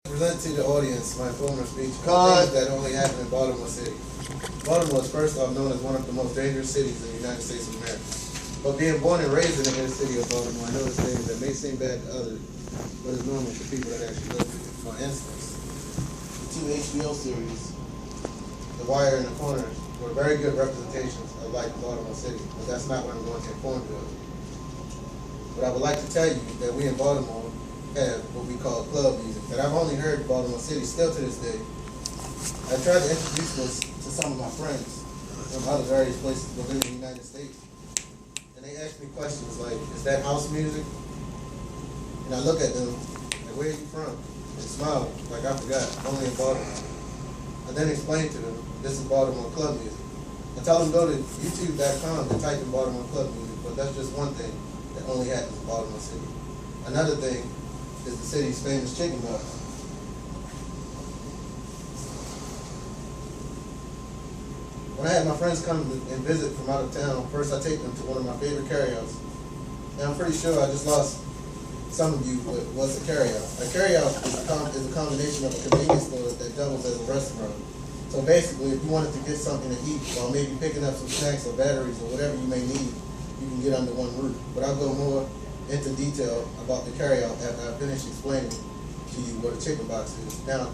Present to the audience my former speech on things that only happen in Baltimore City. Baltimore is first off known as one of the most dangerous cities in the United States of America. But being born and raised in the inner city of Baltimore, I noticed things that may seem bad to others, but is normal to people that actually live here. For instance, the two HBO series, The Wire and The Corner, were very good representations of like Baltimore City, but that's not what I'm going to inform you of. But I would like to tell you that we in Baltimore have what we call club music, that I've only heard in Baltimore City still to this day. I tried to introduce this to some of my friends from other various places within the United States, and they ask me questions like, is that house music? And I look at them, like, where are you from? And smile, like I forgot, only in Baltimore. I then explain to them, this is Baltimore club music. I tell them go to youtube.com and type in Baltimore club music, but that's just one thing that only happens in Baltimore City. Another thing is the city's famous chicken box. When I had my friends come and visit from out of town, first I take them to one of my favorite carryouts. And I'm pretty sure I just lost some of you with what's a carryout. A carryout is a combination of a convenience store that doubles as a restaurant. So basically, if you wanted to get something to eat while maybe picking up some snacks or batteries or whatever you may need, you can get under one roof. But I'll go more into detail about the carryout after I finish explaining to you what a chicken box is. Now,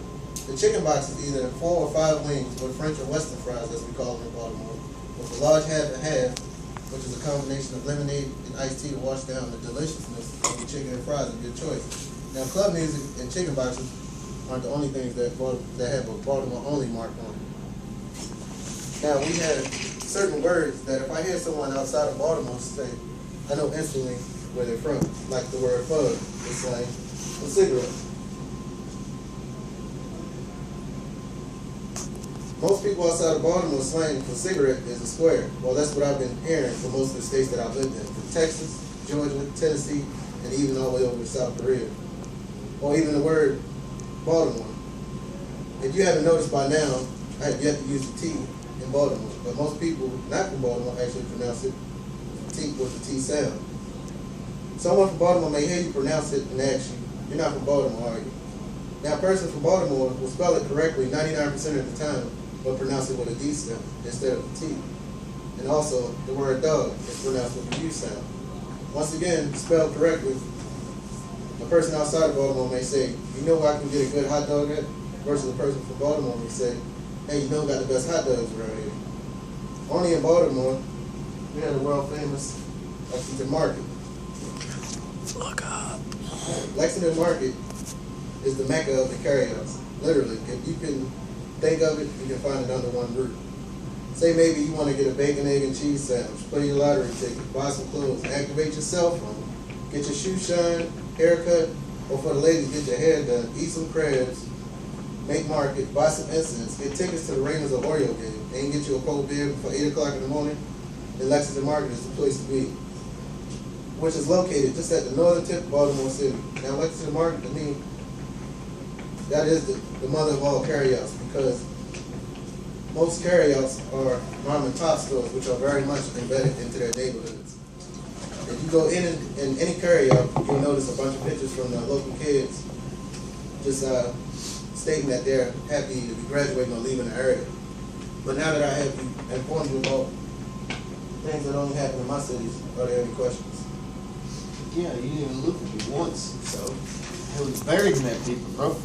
the chicken box is either 4 or 5 wings with French or Western fries, as we call them in Baltimore, with a large half and half, which is a combination of lemonade and iced tea to wash down the deliciousness of the chicken and fries of your choice. Now, club music and chicken boxes aren't the only things that have a Baltimore only mark on it. Now, we have certain words that if I hear someone outside of Baltimore say, I know instantly where they're from, like the word fug is slang for cigarette. Most people outside of Baltimore slang for cigarette is a square. Well, that's what I've been hearing from most of the states that I've lived in, from Texas, Georgia, Tennessee, and even all the way over to South Korea. Or even the word Baltimore. If you haven't noticed by now, I have yet to use the T in Baltimore, but most people not from Baltimore actually pronounce it T with the T sound. Someone from Baltimore may hear you pronounce it and ask you, you're not from Baltimore, are you? Now, a person from Baltimore will spell it correctly 99% of the time, but pronounce it with a D sound instead of a T. And also, the word dog is pronounced with a U sound. Once again, spelled correctly, a person outside of Baltimore may say, you know where I can get a good hot dog at? Versus a person from Baltimore may say, hey, you know who got the best hot dogs around here? Only in Baltimore, we have the world famous Lexington Market. Look up. Lexington Market is the mecca of the carryouts. Literally, if you can think of it, you can find it under one roof. Say maybe you want to get a bacon, egg, and cheese sandwich, play your lottery ticket, buy some clothes, activate your cell phone, get your shoe shine, haircut, or for the ladies, get your hair done, eat some crabs, make market, buy some incense, get tickets to the Rangers or Oreo game, and get you a cold beer before 8 o'clock in the morning, then Lexington Market is the place to be, which is located just at the northern tip of Baltimore City. Now, Lexington Market, to me, that is the mother of all carryouts, because most carryouts are mom and pop stores, which are very much embedded into their neighborhoods. If you go in any carryout, you'll notice a bunch of pictures from the local kids just stating that they're happy to be graduating or leaving the area. But now that I have informed you about things that only happen in my cities, are there any questions? Yeah, you didn't even look at me once, so it was buried in that paper, bro.